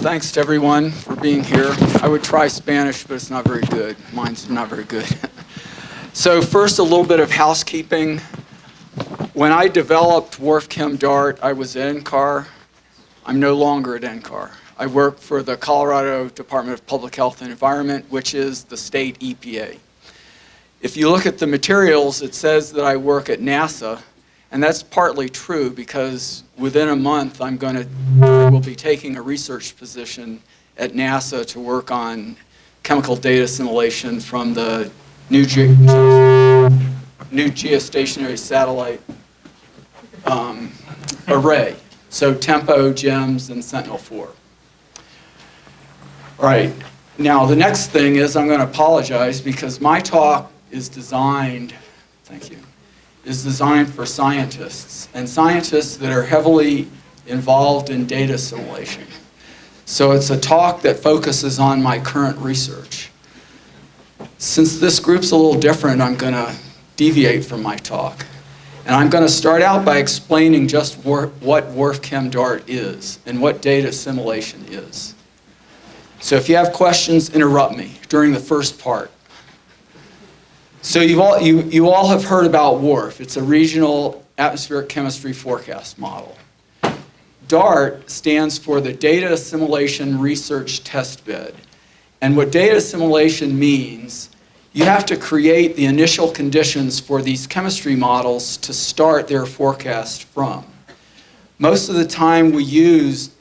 Thanks to everyone for being here. I would try Spanish, but it's not very good. Mine's not very good. So first, a little bit of housekeeping. When I developed WRF Chem Dart, I was at NCAR. I'm no longer at NCAR. I work for the Colorado Department of Public Health and Environment, which is the state EPA. If you look at the materials, it says that I work at NASA, and that's partly true because within a month I will be taking a research position at NASA to work on chemical data assimilation from the new geostationary satellite array. So Tempo, GEMS, and Sentinel-4. All right, now the next thing is I'm going to apologize because my talk is designed, thank you, is designed for scientists, and scientists that are heavily involved in data assimilation. So it's a talk that focuses on my current research. Since this group's a little different, I'm going to deviate from my talk. And I'm going to start out by explaining just what WRF Chem Dart is and what data assimilation is. So if you have questions, interrupt me during the first part. So you all have heard about WRF. It's a regional atmospheric chemistry forecast model. DART stands for the Data Assimilation Research Testbed. And what data assimilation means, you have to create the initial conditions for these chemistry models to start their forecast from. Most of the time we use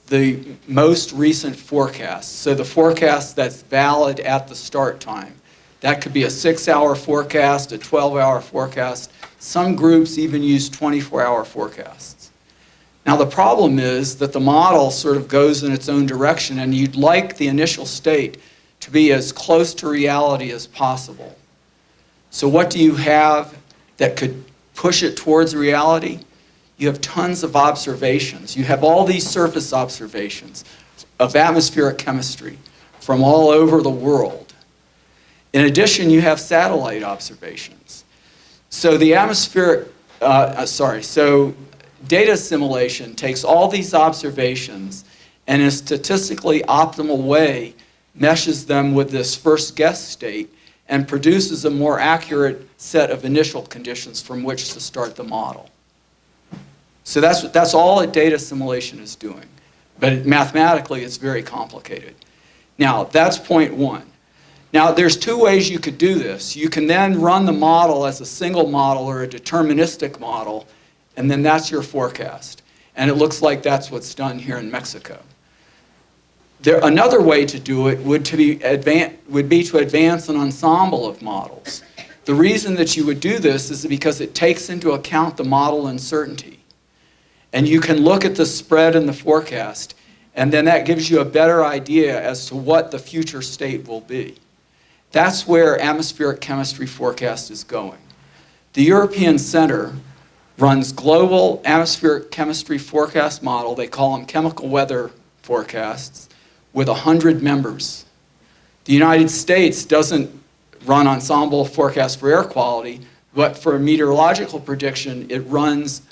the most recent forecast, so the forecast that's valid at the start time. That could be a 6-hour forecast, a 12-hour forecast. Some groups even use 24-hour forecasts. Now the problem is that the model sort of goes in its own direction, and you'd like the initial state to be as close to reality as possible. So what do you have that could push it towards reality? You have tons of observations. You have all these surface observations of atmospheric chemistry from all over the world. In addition, you have satellite observations. So the so data assimilation takes all these observations and in a statistically optimal way meshes them with this first guess state and produces a more accurate set of initial conditions from which to start the model. So that's all a data assimilation is doing. But mathematically, it's very complicated. Now, that's point one. Now, there's two ways you could do this. You can then run the model as a single model or a deterministic model, and then that's your forecast. And it looks like that's what's done here in Mexico. Another way to do it would be to advance an ensemble of models. The reason that you would do this is because it takes into account the model uncertainty. And you can look at the spread in the forecast, and then that gives you a better idea as to what the future state will be. That's where atmospheric chemistry forecast is going. The European Center runs global atmospheric chemistry forecast model. They call them chemical weather forecasts with 100 members. The United States doesn't run ensemble forecast for air quality, but for meteorological prediction, it runs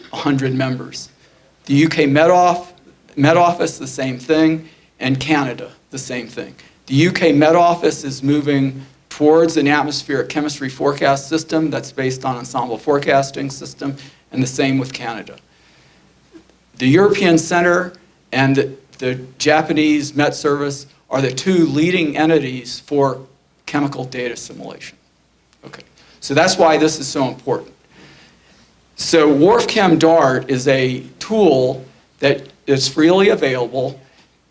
100 members. The UK Met Office, the same thing, and Canada, the same thing. The UK Met Office is moving towards an atmospheric chemistry forecast system that's based on ensemble forecasting system, and the same with Canada. The European Center and the Japanese Met Service are the two leading entities for chemical data assimilation. Okay, so that's why this is so important. So WRF Chem Dart is a tool that is freely available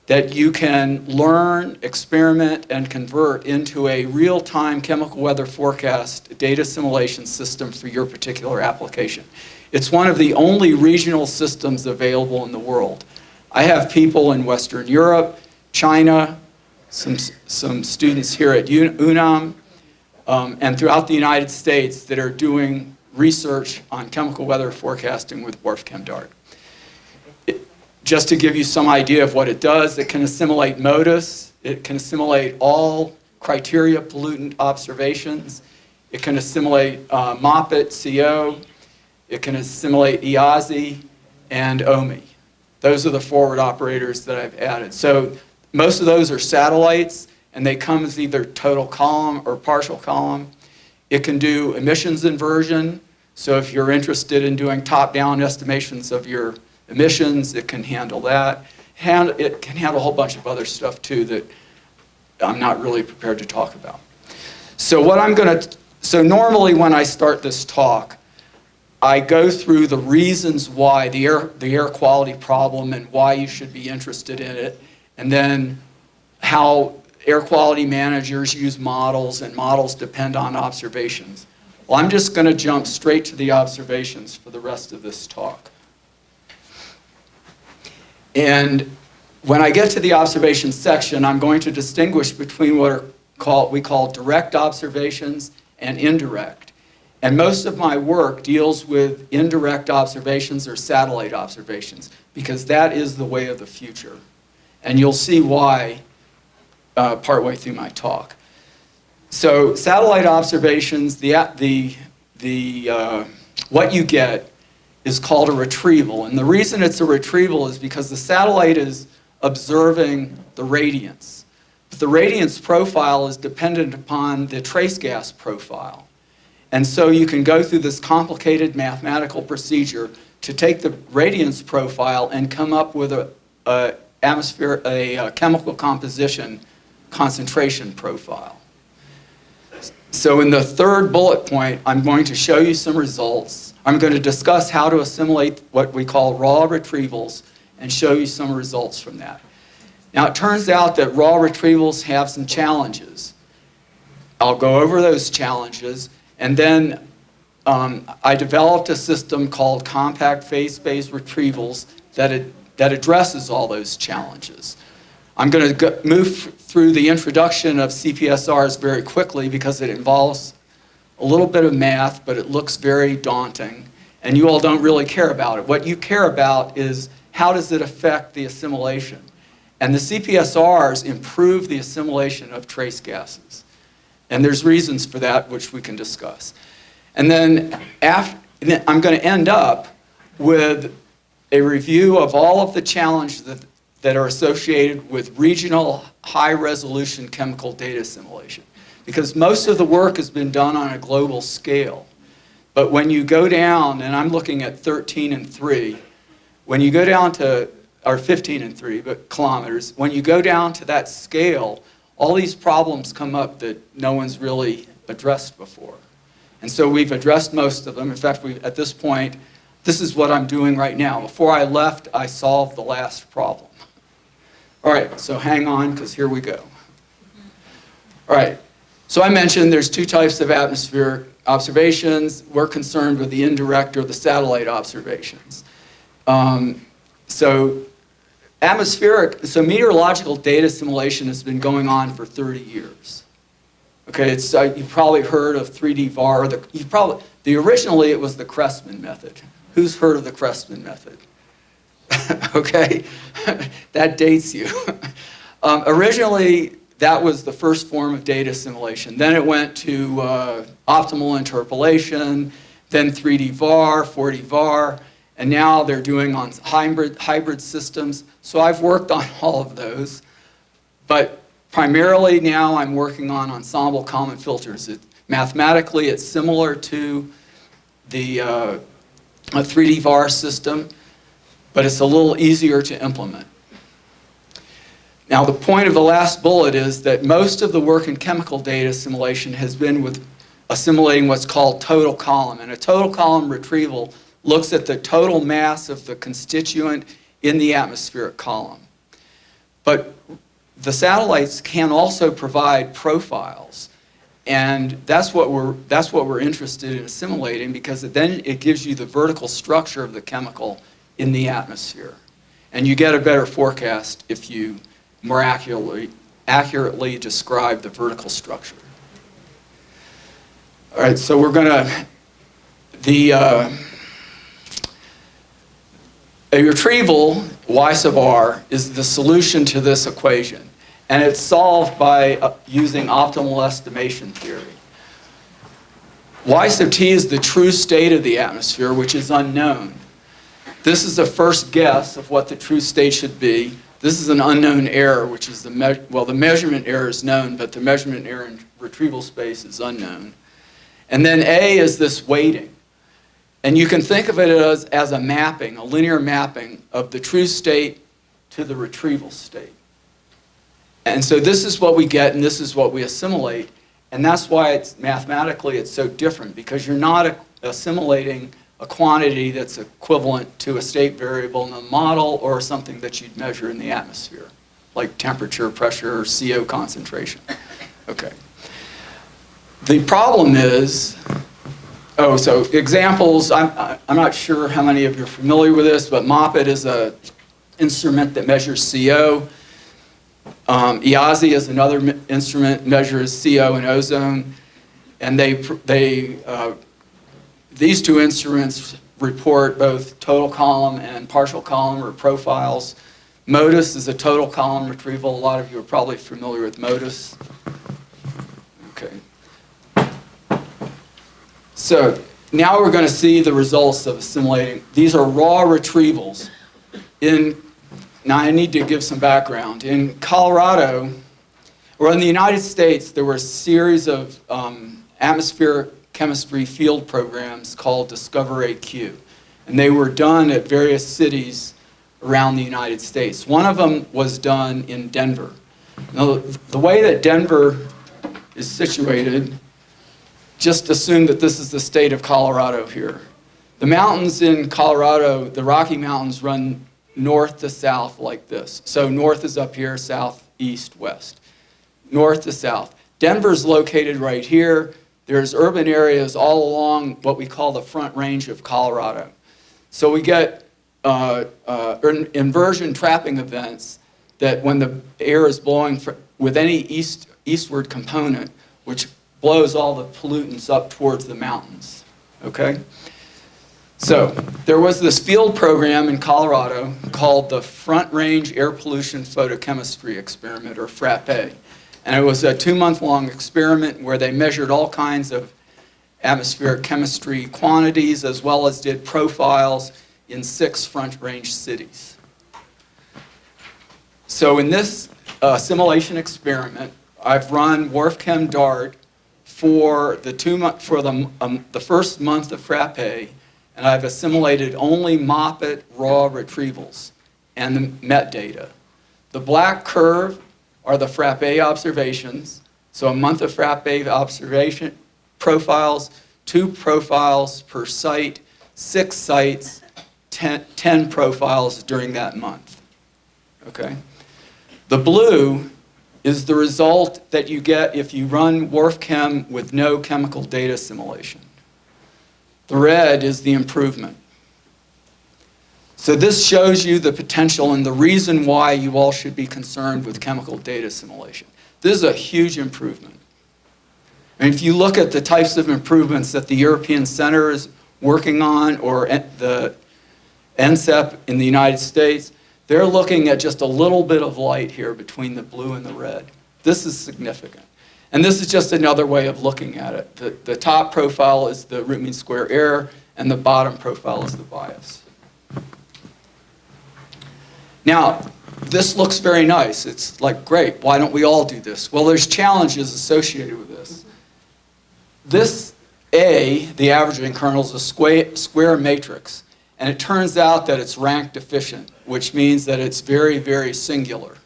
that you can learn, experiment, and convert into a real-time chemical weather forecast data assimilation system for your particular application. It's one of the only regional systems available in the world. I have people in Western Europe, China, some students here at UNAM, and throughout the United States that are doing research on chemical weather forecasting with WRF Chem Dart. Just to give you some idea of what it does, it can assimilate MODIS, it can assimilate all criteria pollutant observations, it can assimilate MOPIT, CO, it can assimilate EASI, and OMI. Those are the forward operators that I've added. So most of those are satellites, and they come as either total column or partial column. It can do emissions inversion. So if you're interested in doing top-down estimations of your emissions, it can handle that. It can handle a whole bunch of other stuff too that I'm not really prepared to talk about. So normally when I start this talk, I go through the reasons why the air quality problem and why you should be interested in it, and then how air quality managers use models, and models depend on observations. Well, I'm just going to jump straight to the observations for the rest of this talk. And when I get to the observations section, I'm going to distinguish between what we call direct observations and indirect. And most of my work deals with indirect observations or satellite observations, because that is the way of the future. And you'll see why partway through my talk. So satellite observations, what you get is called a retrieval. And the reason it's a retrieval is because the satellite is observing the radiance. But the radiance profile is dependent upon the trace gas profile. And so you can go through this complicated mathematical procedure to take the radiance profile and come up with a chemical composition concentration profile. So in the third bullet point, I'm going to show you some results. I'm going to discuss how to assimilate what we call raw retrievals and show you some results from that. Now, it turns out that raw retrievals have some challenges. I'll go over those challenges, and then I developed a system called compact phase space retrievals that addresses all those challenges. I'm going to move through the introduction of CPSRs very quickly because it involves a little bit of math, but it looks very daunting, and you all don't really care about it. What you care about is how does it affect the assimilation? And the CPSRs improve the assimilation of trace gases. And there's reasons for that, which we can discuss. And then I'm going to end up with a review of all of the challenges that are associated with regional high-resolution chemical data assimilation. Because most of the work has been done on a global scale. But when you go down, and I'm looking at 13 and 3, when you go down to, or 15 and 3, but kilometers, when you go down to that scale, all these problems come up that no one's really addressed before. And so we've addressed most of them. In fact, at this point, this is what I'm doing right now. Before I left, I solved the last problem. All right, so hang on, because here we go. All right, so I mentioned there's two types of atmospheric observations. We're concerned with the indirect or the satellite observations. So meteorological data assimilation has been going on for 30 years. Okay, you've probably heard of 3D VAR. Originally it was the Cressman method. Who's heard of the Cressman method? Okay, that dates you. Originally, that was the first form of data assimilation. Then it went to optimal interpolation, then 3D VAR, 4D VAR, and now they're doing on hybrid systems. So I've worked on all of those, but primarily now I'm working on ensemble common filters. Mathematically, it's similar to the a 3D VAR system, but it's a little easier to implement. Now, the point of the last bullet is that most of the work in chemical data assimilation has been with assimilating what's called total column. And a total column retrieval looks at the total mass of the constituent in the atmospheric column. But the satellites can also provide profiles. And that's what we're interested in assimilating, because then it gives you the vertical structure of the chemical in the atmosphere. And you get a better forecast if you more accurately describe the vertical structure. All right, so we're going to, a retrieval, Y sub r, is the solution to this equation. And it's solved by using optimal estimation theory. Y sub t is the true state of the atmosphere, which is unknown. This is a first guess of what the true state should be. This is an unknown error, which is the measurement error is known, but the measurement error in retrieval space is unknown. And then A is this weighting. And you can think of it as a mapping, a linear mapping of the true state to the retrieval state. And so this is what we get, and this is what we assimilate. And that's why it's mathematically it's so different, because you're not assimilating a quantity that's equivalent to a state variable in the model or something that you'd measure in the atmosphere, like temperature, pressure, or CO concentration. Okay. The problem is, so examples, I'm not sure how many of you are familiar with this, but MOPIT is an instrument that measures CO. IASI is another instrument, measures CO and ozone. And these two instruments report both total column and partial column or profiles. MODIS is a total column retrieval. A lot of you are probably familiar with MODIS. Okay. So now we're going to see the results of assimilating. These are raw retrievals. Now I need to give some background. In Colorado, or in the United States, there were a series of atmospheric chemistry field programs called Discover AQ. And they were done at various cities around the United States. One of them was done in Denver. Now, the way that Denver is situated, just assume that this is the state of Colorado here. The mountains in Colorado, the Rocky Mountains, run north to south like this. So north is up here, south, east, west. North to south. Denver's located right here. There's urban areas all along what we call the Front Range of Colorado. So we get inversion trapping events that when the air is blowing with any eastward component, which blows all the pollutants up towards the mountains, okay? So there was this field program in Colorado called the Front Range Air Pollution Photochemistry Experiment, or FRAPE. And it was a 2-month-long experiment where they measured all kinds of atmospheric chemistry quantities, as well as did profiles in 6 Front Range cities. So in this simulation experiment, I've run WRF Chem DART for the first month of FRAPE, and I've assimilated only MOPIT raw retrievals and the MET data. The black curve are the FRAPE observations. So a month of FRAPE observation profiles, 2 profiles per site, 6 sites, 10 profiles during that month. Okay? The blue is the result that you get if you run WRF Chem with no chemical data assimilation. The red is the improvement. So this shows you the potential and the reason why you all should be concerned with chemical data assimilation. This is a huge improvement. And if you look at the types of improvements that the European Center is working on, or the NCEP in the United States, they're looking at just a little bit of light here between the blue and the red. This is significant. And this is just another way of looking at it. The top profile is the root mean square error, and the bottom profile is the bias. Now, this looks very nice. It's like, great, why don't we all do this? Well, there's challenges associated with this. This A, the averaging kernel, is a square matrix. And it turns out that it's rank deficient, which means that it's very, very singular.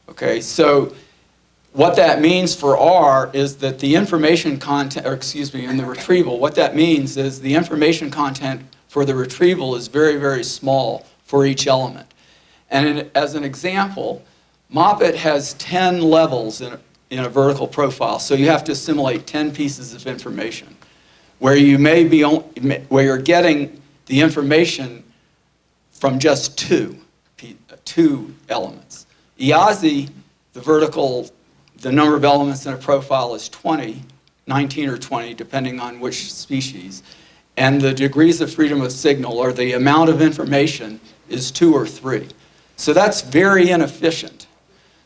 Okay, so what that means for R is that the information content, in the retrieval, what that means is the information content for the retrieval is very, very small for each element. And as an example, MOPIT has 10 levels in a vertical profile, so you have to assimilate 10 pieces of information, where you're getting the information from just two elements. IASI, the number of elements in a profile is 20, 19 or 20, depending on which species. And the degrees of freedom of signal, or the amount of information, is 2 or 3. So that's very inefficient.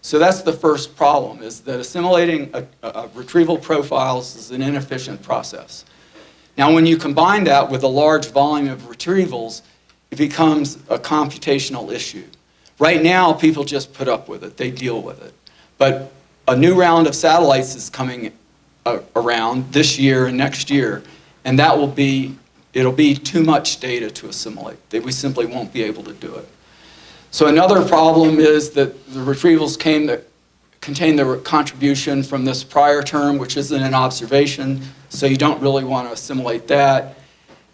So that's the first problem, is that assimilating retrieval profiles is an inefficient process. Now, when you combine that with a large volume of retrievals, it becomes a computational issue. Right now, people just put up with it. They deal with it. But a new round of satellites is coming around this year and next year, and it'll be too much data to assimilate. We simply won't be able to do it. So another problem is that the retrievals contain the contribution from this prior term, which isn't an observation, so you don't really want to assimilate that.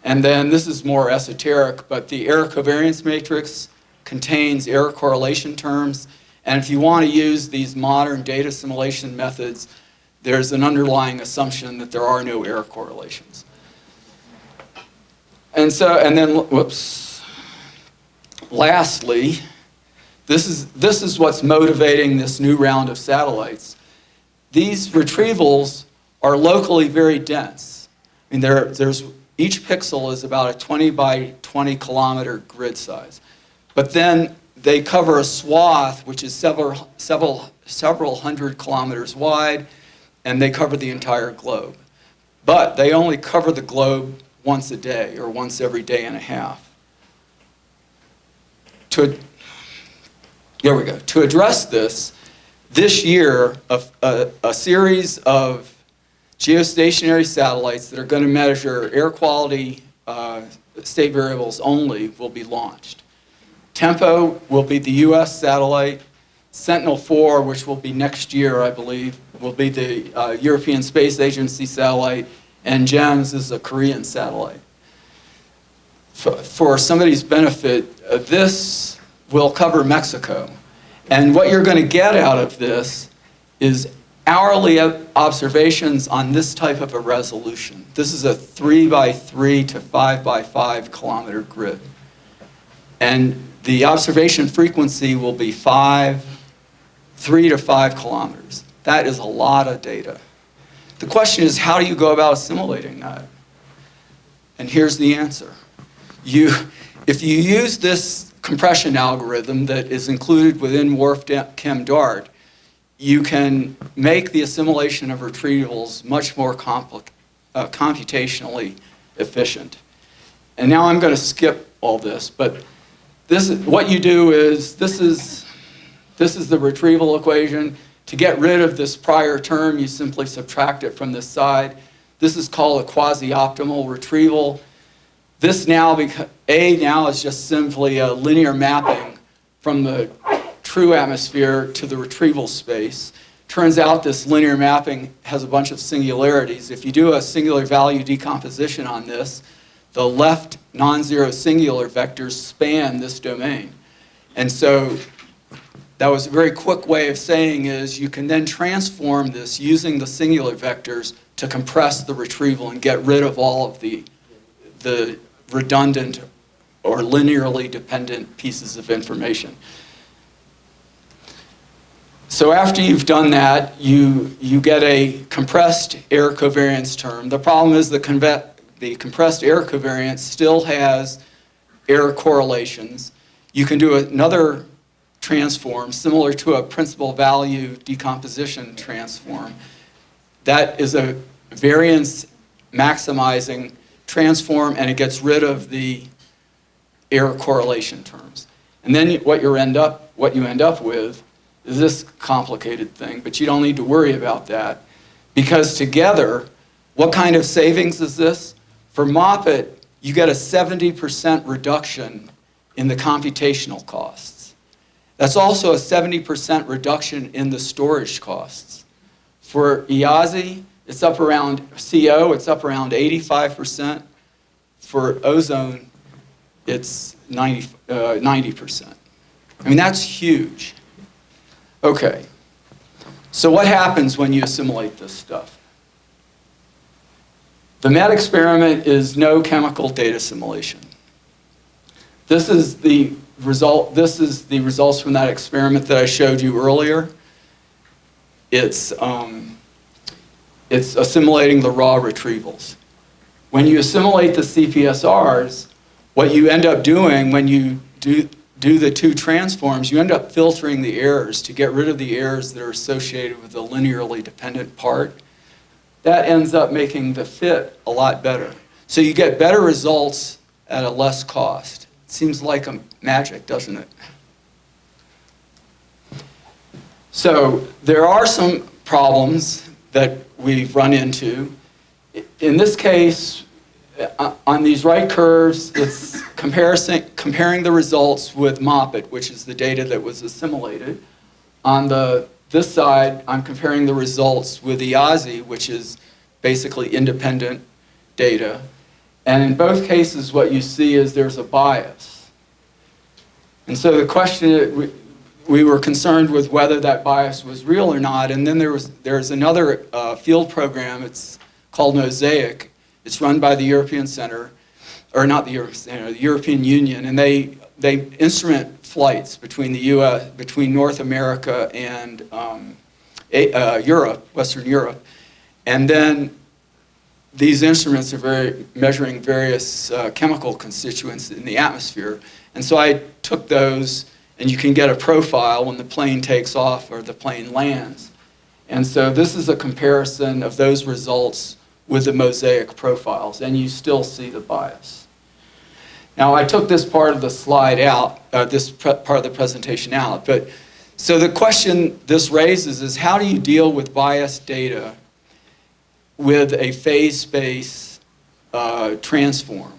And then this is more esoteric, but the error covariance matrix contains error correlation terms, and if you want to use these modern data assimilation methods, there's an underlying assumption that there are no error correlations. And then, lastly, this is what's motivating this new round of satellites. These retrievals are locally very dense. I mean, each pixel is about a 20 by 20 kilometer grid size. But then they cover a swath which is several hundred kilometers wide, and they cover the entire globe. But they only cover the globe once a day or once every day and a half. There we go. To address this year, a series of geostationary satellites that are going to measure air quality state variables only will be launched. Tempo will be the US satellite. Sentinel-4, which will be next year, I believe, will be the European Space Agency satellite, and GEMS is a Korean satellite. For somebody's benefit, this will cover Mexico. And what you're going to get out of this is hourly observations on this type of a resolution. This is a 3 by 3 to 5 by 5 kilometer grid. And the observation frequency will be 3 to 5 kilometers. That is a lot of data. The question is, how do you go about assimilating that? And here's the answer. If you use this compression algorithm that is included within WRF Chem Dart, you can make the assimilation of retrievals much more computationally efficient. And now I'm going to skip all this, but what you do is, this is the retrieval equation. To get rid of this prior term, you simply subtract it from this side. This is called a quasi-optimal retrieval. This A now is just simply a linear mapping from the true atmosphere to the retrieval space. Turns out this linear mapping has a bunch of singularities. If you do a singular value decomposition on this, the left non-zero singular vectors span this domain. And so that was a very quick way of saying is you can then transform this using the singular vectors to compress the retrieval and get rid of all of the redundant or linearly dependent pieces of information. So after you've done that, you get a compressed error covariance term. The problem is the compressed error covariance still has error correlations. You can do another transform similar to a principal value decomposition transform. That is a variance maximizing transform, and it gets rid of the error correlation terms. And then what you end up with is this complicated thing, but you don't need to worry about that, because together, what kind of savings is this? For Moppet, you get a 70% reduction in the computational costs. That's also a 70% reduction in the storage costs. For IAZI, it's up around CO, it's up around 85%. For ozone, it's 90%. I mean, that's huge. Okay, so what happens when you assimilate this stuff? The MET experiment is no chemical data assimilation. This is the results from that experiment that I showed you earlier. It's assimilating the raw retrievals. When you assimilate the CPSRs, what you end up doing when you do the two transforms, you end up filtering the errors to get rid of the errors that are associated with the linearly dependent part. That ends up making the fit a lot better. So you get better results at a less cost. Seems like a magic, doesn't it? So there are some problems that we've run into. In this case, on these right curves, it's comparing the results with MOPIT, which is the data that was assimilated. On this side, I'm comparing the results with IAZI, which is basically independent data. And in both cases, what you see is there's a bias. And so the question, we were concerned with whether that bias was real or not. And then there's another field program. It's called Mosaic. It's run by the European Center, or not the European Center, the European Union. And they instrument flights between the U.S., between North America and Europe, Western Europe. And then these instruments are measuring various chemical constituents in the atmosphere. And so I took those, and you can get a profile when the plane takes off or the plane lands. And so this is a comparison of those results with the Mosaic profiles, and you still see the bias. Now, I took this part of the slide out, part of the presentation out, but so the question this raises is, how do you deal with biased data with a phase space transform?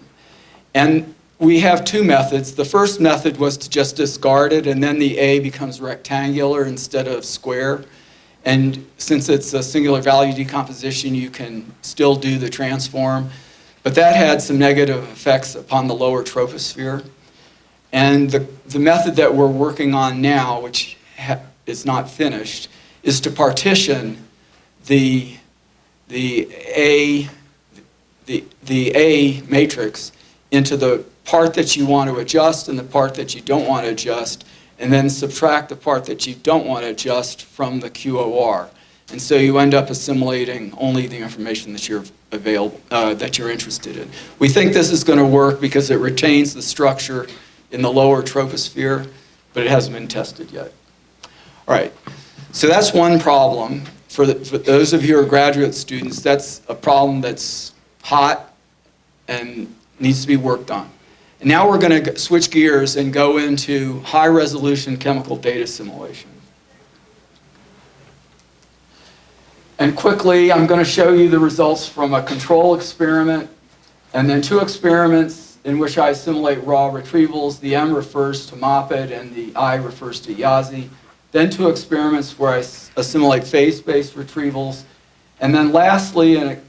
And we have two methods. The first method was to just discard it, and then the A becomes rectangular instead of square. And since it's a singular value decomposition, you can still do the transform. But that had some negative effects upon the lower troposphere. And the method that we're working on now, which is not finished, is to partition the A matrix into the part that you want to adjust and the part that you don't want to adjust, and then subtract the part that you don't want to adjust from the QOR. And so you end up assimilating only the information that you're that you're interested in. We think this is going to work because it retains the structure in the lower troposphere, but it hasn't been tested yet. All right, so that's one problem. For those of you who are graduate students, that's a problem that's hot and needs to be worked on. And now we're going to switch gears and go into high-resolution chemical data simulation. And quickly, I'm going to show you the results from a control experiment, and then two experiments in which I simulate raw retrievals. The M refers to MOPIT, and the I refers to IAZI. Then two experiments where I assimilate phase-space retrievals. And then lastly, an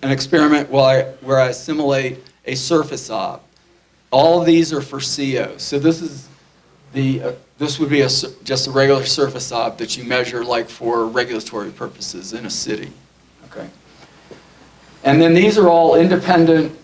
experiment where I assimilate a surface ob. All of these are for CO. So this is this would be just a regular surface ob that you measure like for regulatory purposes in a city. Okay. And then these are all independent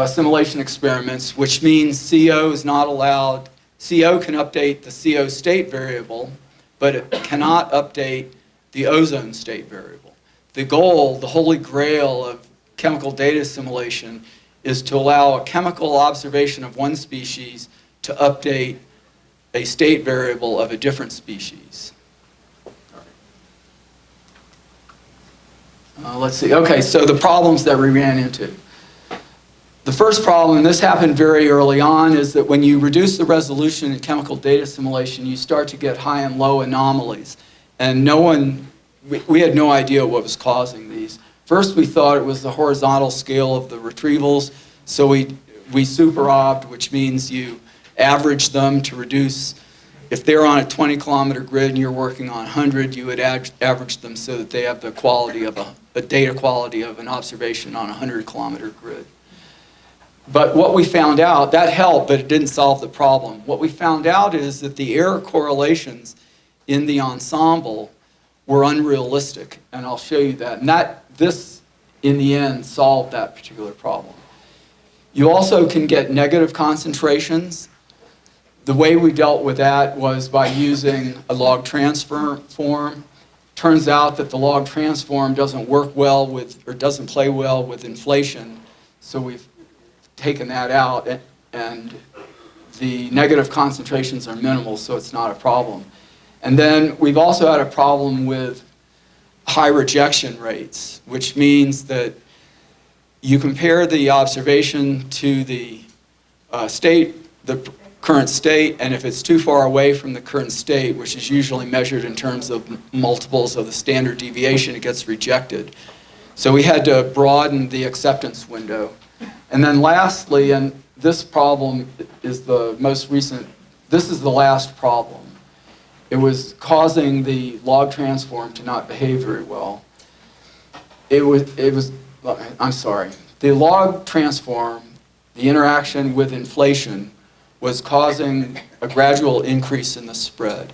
simulation experiments, which means CO is not allowed. CO can update the CO state variable, but it cannot update the ozone state variable. The goal, the holy grail of chemical data simulation, is to allow a chemical observation of one species to update a state variable of a different species. Let's see. Okay, so the problems that we ran into. The first problem, and this happened very early on, is that when you reduce the resolution in chemical data simulation, you start to get high and low anomalies. And we had no idea what was causing these. First, we thought it was the horizontal scale of the retrievals, so we super-obbed, which means you average them to reduce. If they're on a 20-kilometer grid and you're working on 100, you would average them so that they have the quality of a data quality of an observation on a 100-kilometer grid. But what we found out, that helped, but it didn't solve the problem. What we found out is that the error correlations in the ensemble were unrealistic, and I'll show you that. And this, in the end, solved that particular problem. You also can get negative concentrations. The way we dealt with that was by using a log transform. Turns out that the log transform doesn't work well with, or doesn't play well with inflation, so we've taken that out, and the negative concentrations are minimal, so it's not a problem. And then we've also had a problem with high rejection rates, which means that you compare the observation to the state the current state, and if it's too far away from the current state, which is usually measured in terms of multiples of the standard deviation, it gets rejected. So we had to broaden the acceptance window. And then lastly, and this problem is the most recent, this is the last problem. It was causing the log transform to not behave very well. I'm sorry, the log transform, the interaction with inflation, was causing a gradual increase in the spread.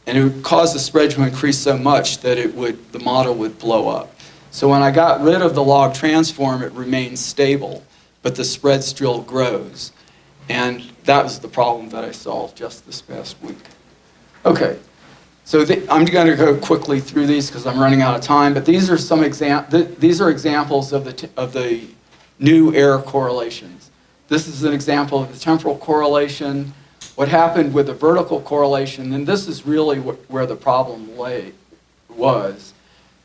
And it would cause the spread to increase so much that the model would blow up. So when I got rid of the log transform, it remains stable, but the spread still grows. And that was the problem that I solved just this past week. Okay, so I'm going to go quickly through these because I'm running out of time, but these are some these are examples of the new error correlations. This is an example of the temporal correlation. What happened with the vertical correlation, and this is really where the problem was.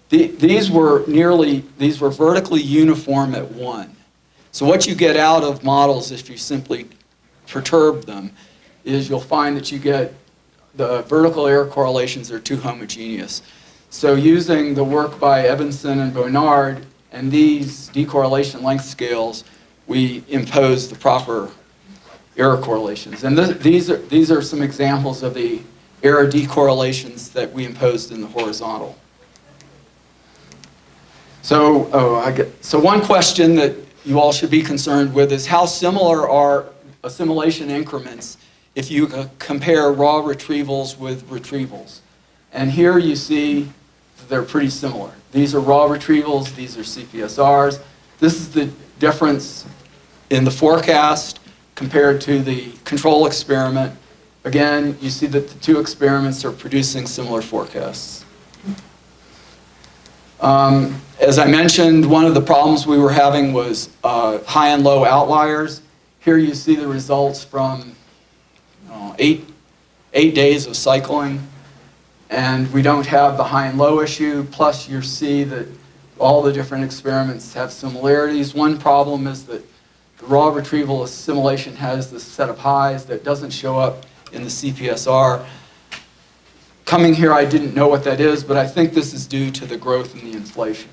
These were vertically uniform at 1. So what you get out of models if you simply perturb them is you'll find that you get the vertical error correlations are too homogeneous. So using the work by Evanson and Bonnard and these decorrelation length scales, we impose the proper error correlations. And these are some examples of the error decorrelations that we imposed in the horizontal. So one question that you all should be concerned with is how similar are assimilation increments if you compare raw retrievals with retrievals. And here you see they're pretty similar. These are raw retrievals, these are CPSRs. This is the difference in the forecast compared to the control experiment. Again, you see that the two experiments are producing similar forecasts. As I mentioned, one of the problems we were having was high and low outliers. Here you see the results from 8 days of cycling, and we don't have the high and low issue, plus you see that all the different experiments have similarities. One problem is that the raw retrieval assimilation has this set of highs that doesn't show up in the CPSR. Coming here, I didn't know what that is, but I think this is due to the growth in the inflation.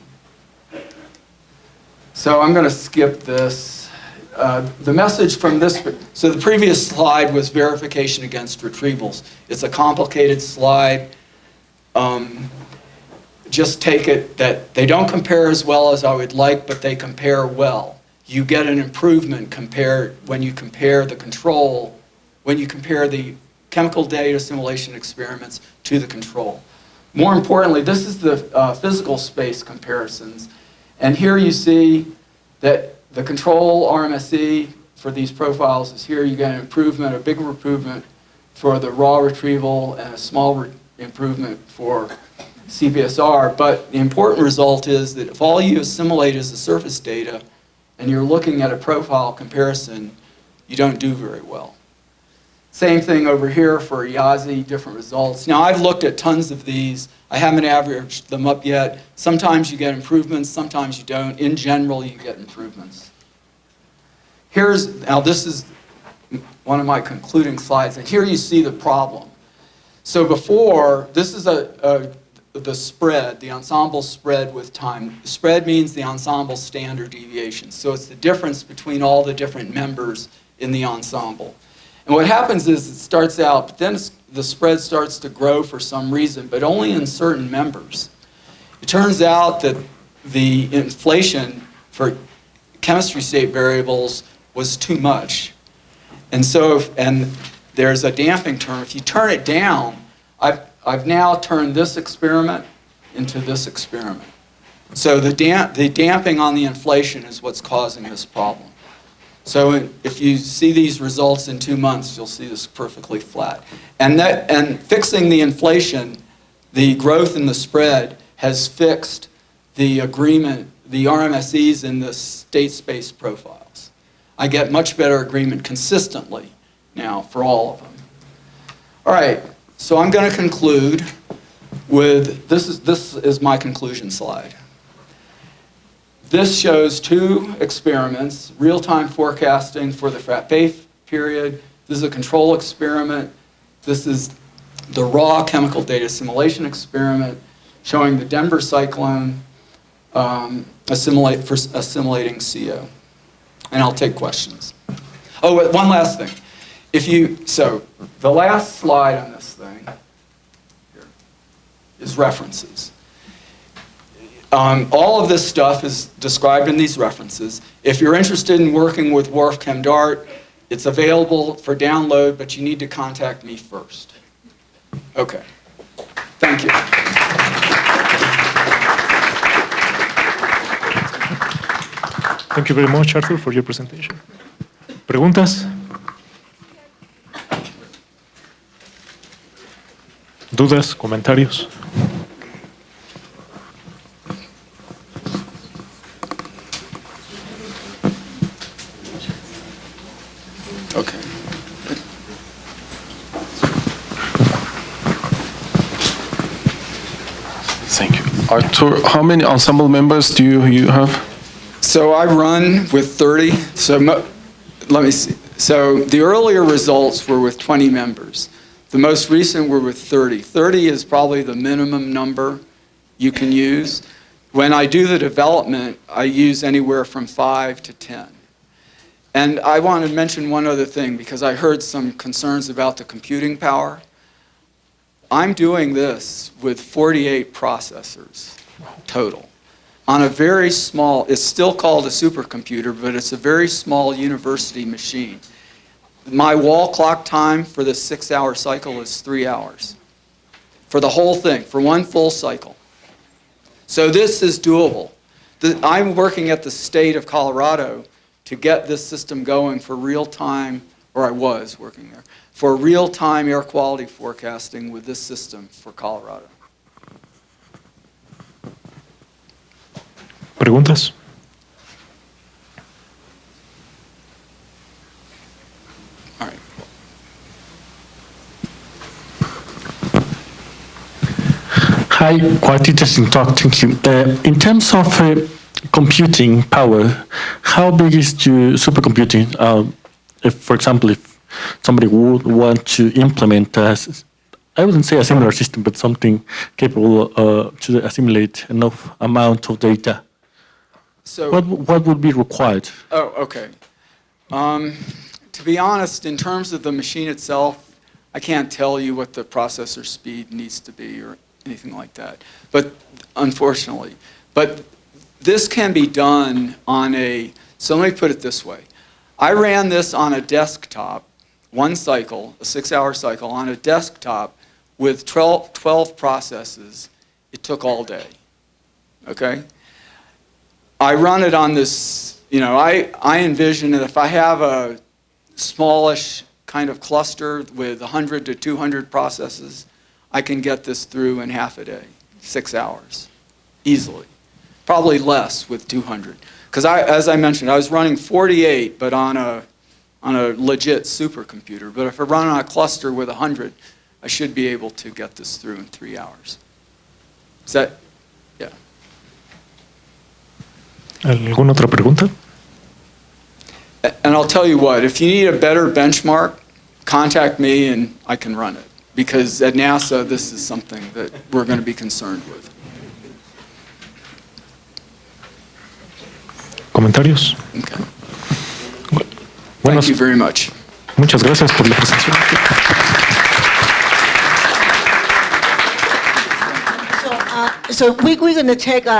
So I'm going to skip this. The message from this, so the previous slide was verification against retrievals. It's a complicated slide. Just take it that they don't compare as well as I would like, but they compare well. You get an improvement when you compare the control, when you compare the chemical data simulation experiments to the control. More importantly, this is the physical space comparisons. And here you see that the control RMSE for these profiles is here. You get an improvement, a bigger improvement for the raw retrieval and a small improvement for CPSR. But the important result is that if all you assimilate is the surface data and you're looking at a profile comparison, you don't do very well. Same thing over here for IASI, different results. Now I've looked at tons of these. I haven't averaged them up yet. Sometimes you get improvements, sometimes you don't. In general, you get improvements. Now this is one of my concluding slides, and here you see the problem. So before, this is the spread, the ensemble spread with time. Spread means the ensemble standard deviation. So it's the difference between all the different members in the ensemble. And what happens is it starts out, but then the spread starts to grow for some reason, but only in certain members. It turns out that the inflation for chemistry state variables was too much. And so, and there's a damping term. If you turn it down, I've now turned this experiment into this experiment. So the damping on the inflation is what's causing this problem. So if you see these results in 2 months, you'll see this perfectly flat. And fixing the inflation, the growth in the spread has fixed the agreement, the RMSEs in the state space profiles. I get much better agreement consistently now for all of them. All right, so I'm going to conclude with, this is my conclusion slide. This shows 2 experiments, real-time forecasting for the frappe period. This is a control experiment. This is the raw chemical data assimilation experiment showing the Denver cyclone assimilating CO. And I'll take questions. Oh, one last thing. So the last slide on this thing here is references. All of this stuff is described in these references. If you're interested in working with WRF Chem Dart, it's available for download, but you need to contact me first. Okay. Thank you. Thank you very much, Arthur, for your presentation. ¿Preguntas? ¿Dudas? ¿Comentarios? Okay. Thank you. Arthur, how many ensemble members do you have? So I run with 30. Let me see. So the earlier results were with 20 members. The most recent were with 30. 30 is probably the minimum number you can use. When I do the development, I use anywhere from 5 to 10. And I want to mention one other thing because I heard some concerns about the computing power. I'm doing this with 48 processors total on a very small, it's still called a supercomputer, but it's a very small university machine. My wall clock time for this 6-hour cycle is 3 hours. For the whole thing, for one full cycle. So this is doable. I'm working at the state of Colorado to get this system going for real-time, or I was working there, for real-time air quality forecasting with this system for Colorado. ¿Preguntas? All right. Hi, quite interesting talk, thank you. In terms of computing power, how big is your supercomputing? If, for example, if somebody would want to implement, I wouldn't say a similar system, but something capable to assimilate enough amount of data, So, what would be required? oh, okay. To be honest, in terms of the machine itself, I can't tell you what the processor speed needs to be or anything like that. But unfortunately, this can be done on so let me put it this way. I ran this on a desktop, one cycle, a 6-hour cycle, on a desktop with 12 processes. It took all day, okay? I run it on this, I envision that if I have a smallish kind of cluster with 100 to 200 processes, I can get this through in half a day, 6 hours, easily. Probably less with 200. Because as I mentioned, I was running 48, but on a legit supercomputer. But if I run on a cluster with 100, I should be able to get this through in 3 hours. Is that, yeah. ¿Alguna otra pregunta? And I'll tell you what, if you need a better benchmark, contact me and I can run it. Because at NASA, this is something that we're going to be concerned with. ¿Comentarios? Okay. Bueno, Thank you very much. muchas gracias por la presentación. So we're going to take a